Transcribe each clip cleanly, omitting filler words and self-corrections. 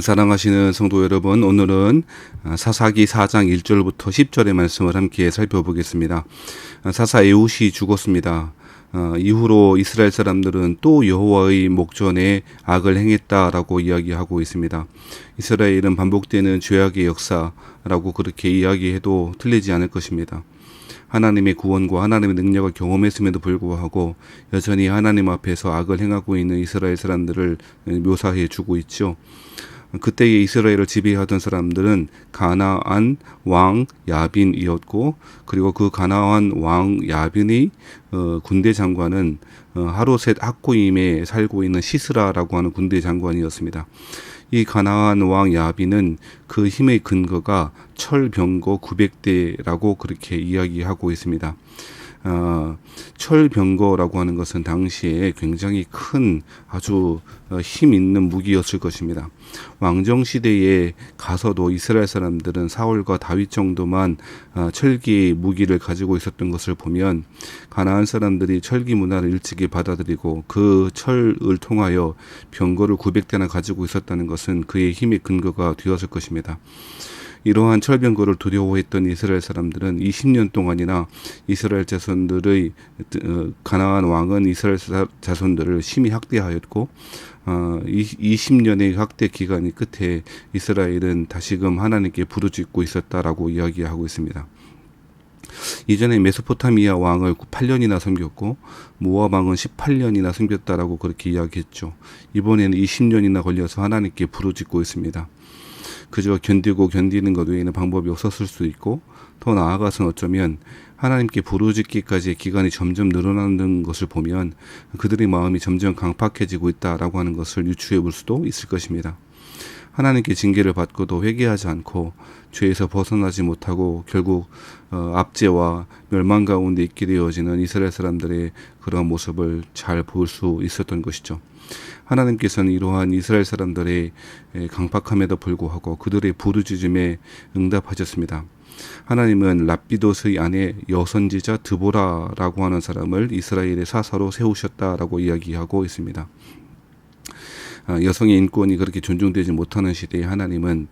사랑하시는 성도 여러분, 오늘은 사사기 4장 1절부터 10절의 말씀을 함께 살펴보겠습니다. 사사 에훗이 죽었습니다. 이후로 이스라엘 사람들은 또 여호와의 목전에 악을 행했다라고 이야기하고 있습니다. 이스라엘은 반복되는 죄악의 역사라고 그렇게 이야기해도 틀리지 않을 것입니다. 하나님의 구원과 하나님의 능력을 경험했음에도 불구하고 여전히 하나님 앞에서 악을 행하고 있는 이스라엘 사람들을 묘사해 주고 있죠. 그때의 이스라엘을 지배하던 사람들은 가나안 왕 야빈이었고, 그리고 그 가나안 왕 야빈의 군대 장관은 하로셋 학고임에 살고 있는 시스라라고 하는 군대 장관이었습니다. 이 가나안 왕 야빈은 그 힘의 근거가 철병거 900대라고 그렇게 이야기하고 있습니다. 철병거라고 하는 것은 당시에 굉장히 큰 아주 힘 있는 무기였을 것입니다. 왕정시대에 가서도 이스라엘 사람들은 사울과 다윗 정도만 철기 무기를 가지고 있었던 것을 보면 가나안 사람들이 철기 문화를 일찍이 받아들이고 그 철을 통하여 병거를 900대나 가지고 있었다는 것은 그의 힘의 근거가 되었을 것입니다. 이러한 철병거를 두려워했던 이스라엘 사람들은 20년 동안이나 이스라엘 자손들의 가나안 왕은 이스라엘 자손들을 심히 학대하였고 20년의 학대 기간이 끝에 이스라엘은 다시금 하나님께 부르짖고 있었다라고 이야기하고 있습니다. 이전에 메소포타미아 왕을 8년이나 섬겼고 모압 왕은 18년이나 섬겼다라고 그렇게 이야기했죠. 이번에는 20년이나 걸려서 하나님께 부르짖고 있습니다. 그저 견디는 것 외에는 방법이 없었을 수도 있고, 더 나아가서는 어쩌면 하나님께 부르짖기까지의 기간이 점점 늘어나는 것을 보면 그들의 마음이 점점 강팍해지고 있다라고 하는 것을 유추해 볼 수도 있을 것입니다. 하나님께 징계를 받고도 회개하지 않고 죄에서 벗어나지 못하고 결국 압제와 멸망 가운데 있게 되어지는 이스라엘 사람들의 그러한 모습을 잘 볼 수 있었던 것이죠. 하나님께서는 이러한 이스라엘 사람들의 강팍함에도 불구하고 그들의 부르짖음에 응답하셨습니다. 하나님은 랍비돗의 아내 여선지자 드보라라고 하는 사람을 이스라엘의 사사로 세우셨다라고 이야기하고 있습니다. 여성의 인권이 그렇게 존중되지 못하는 시대에 하나님은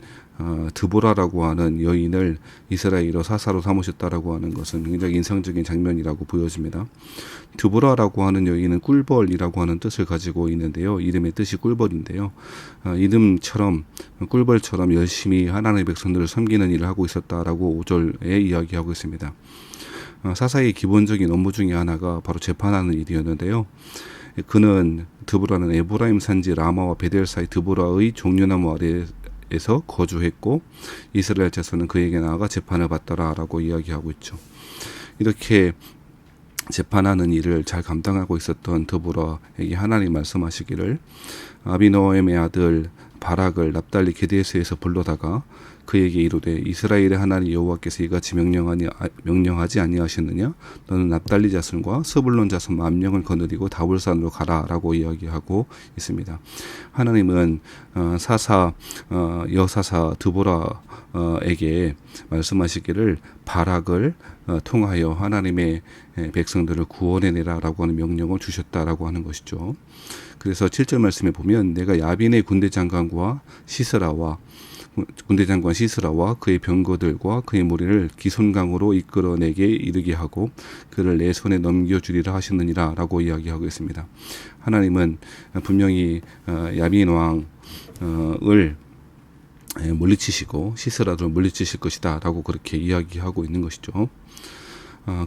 드보라라고 하는 여인을 이스라엘의 사사로 삼으셨다라고 하는 것은 굉장히 인상적인 장면이라고 보여집니다. 드보라라고 하는 여인은 꿀벌이라고 하는 뜻을 가지고 있는데요. 이름의 뜻이 꿀벌인데요. 이름처럼 꿀벌처럼 열심히 하나님의 백성들을 섬기는 일을 하고 있었다라고 5절에 이야기하고 있습니다. 사사의 기본적인 업무 중에 하나가 바로 재판하는 일이었는데요. 그는 드보라는 에브라임 산지 라마와 베델 사이 드보라의 종려나무 아래에서 거주했고 이스라엘 자손은 그에게 나아가 재판을 받더라라고 이야기하고 있죠. 이렇게 재판하는 일을 잘 감당하고 있었던 드보라에게 하나님 말씀하시기를 아비노엠의 아들 바락을 납달리 게데스에서 불러다가 그에게 이르되 이스라엘의 하나님 여호와께서 이같이 명령하지 아니하셨느냐? 너는 납달리 자손과 스불론 자손 10,000명을 거느리고 다볼산으로 가라라고 이야기하고 있습니다. 하나님은 여사사 드보라에게 말씀하시기를 바락을 통하여 하나님의 백성들을 구원해내라라고 하는 명령을 주셨다라고 하는 것이죠. 그래서 7절 말씀에 보면 내가 야빈의 군대 장관 시스라와 그의 병거들과 그의 무리를 기손강으로 이끌어내게 이르게 하고 그를 내 손에 넘겨주리라 하셨느니라 라고 이야기하고 있습니다. 하나님은 분명히 야빈 왕을 물리치시고 시스라도 물리치실 것이다 라고 그렇게 이야기하고 있는 것이죠.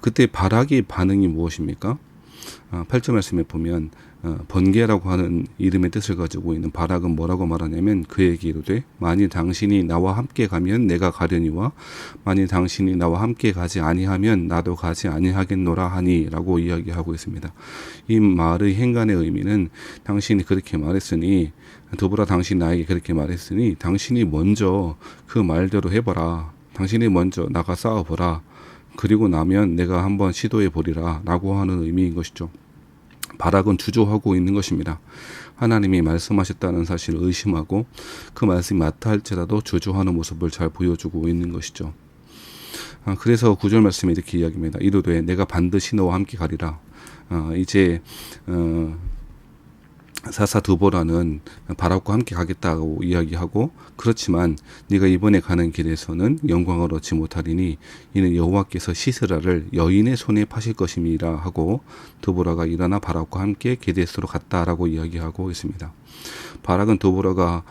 그때 바락의 반응이 무엇입니까? 8절 말씀에 보면 번개라고 하는 이름의 뜻을 가지고 있는 바락은 뭐라고 말하냐면 그에게 이르되 만일 당신이 나와 함께 가면 내가 가려니와 만일 당신이 나와 함께 가지 아니하면 나도 가지 아니하겠노라 하니 라고 이야기하고 있습니다. 이 말의 행간의 의미는 당신이 그렇게 말했으니 드보라 당신 나에게 그렇게 말했으니 당신이 먼저 그 말대로 해봐라. 당신이 먼저 나가 싸워보라. 그리고 나면 내가 한번 시도해 보리라 라고 하는 의미인 것이죠. 바락은 주저하고 있는 것입니다. 하나님이 말씀하셨다는 사실을 의심하고 그 말씀이 맞다 할지라도 주저하는 모습을 잘 보여주고 있는 것이죠. 그래서 9절 말씀에 이렇게 이야기합니다. 이르되 내가 반드시 너와 함께 가리라. 이제 사사 드보라는 바락과 함께 가겠다고 이야기하고, 그렇지만 네가 이번에 가는 길에서는 영광을 얻지 못하리니 이는 여호와께서 시스라를 여인의 손에 파실 것임이라 하고, 드보라가 일어나 바락과 함께 게데스로 갔다라고 이야기하고 있습니다. 바락은 드보라가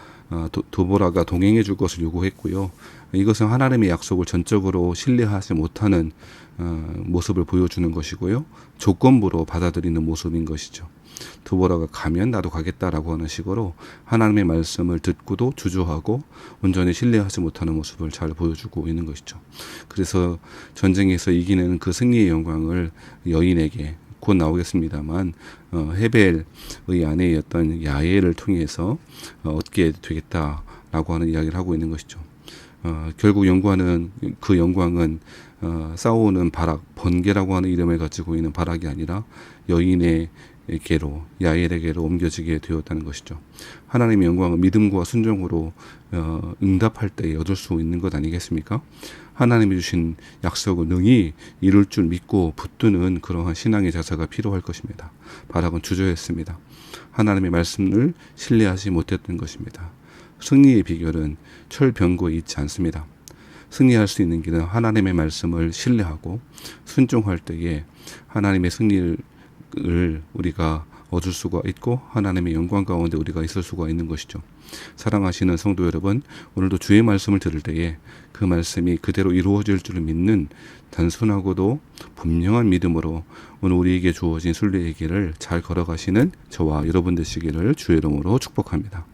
동행해 줄 것을 요구했고요. 이것은 하나님의 약속을 전적으로 신뢰하지 못하는 모습을 보여주는 것이고요. 조건부로 받아들이는 모습인 것이죠. 드보라가 가면 나도 가겠다라고 하는 식으로 하나님의 말씀을 듣고도 주저하고 온전히 신뢰하지 못하는 모습을 잘 보여주고 있는 것이죠. 그래서 전쟁에서 이기는 그 승리의 영광을 여인에게 곧 나오겠습니다만 헤벨의 아내였던 야엘을 통해서 얻게 되겠다라고 하는 이야기를 하고 있는 것이죠. 결국 그 영광은 싸우는 바락, 번개라고 하는 이름을 가지고 있는 바락이 아니라 여인에게로, 야엘에게로 옮겨지게 되었다는 것이죠. 하나님의 영광은 믿음과 순종으로 응답할 때 얻을 수 있는 것 아니겠습니까? 하나님이 주신 약속을 능히 이룰 줄 믿고 붙드는 그러한 신앙의 자세가 필요할 것입니다. 바락은 주저했습니다. 하나님의 말씀을 신뢰하지 못했던 것입니다. 승리의 비결은 철병거에 있지 않습니다. 승리할 수 있는 길은 하나님의 말씀을 신뢰하고 순종할 때에 하나님의 승리를 우리가 얻을 수가 있고 하나님의 영광 가운데 우리가 있을 수가 있는 것이죠. 사랑하시는 성도 여러분, 오늘도 주의 말씀을 들을 때에 그 말씀이 그대로 이루어질 줄 믿는 단순하고도 분명한 믿음으로 오늘 우리에게 주어진 순례의 길을 잘 걸어가시는 저와 여러분 되시기를 주의 이름으로 축복합니다.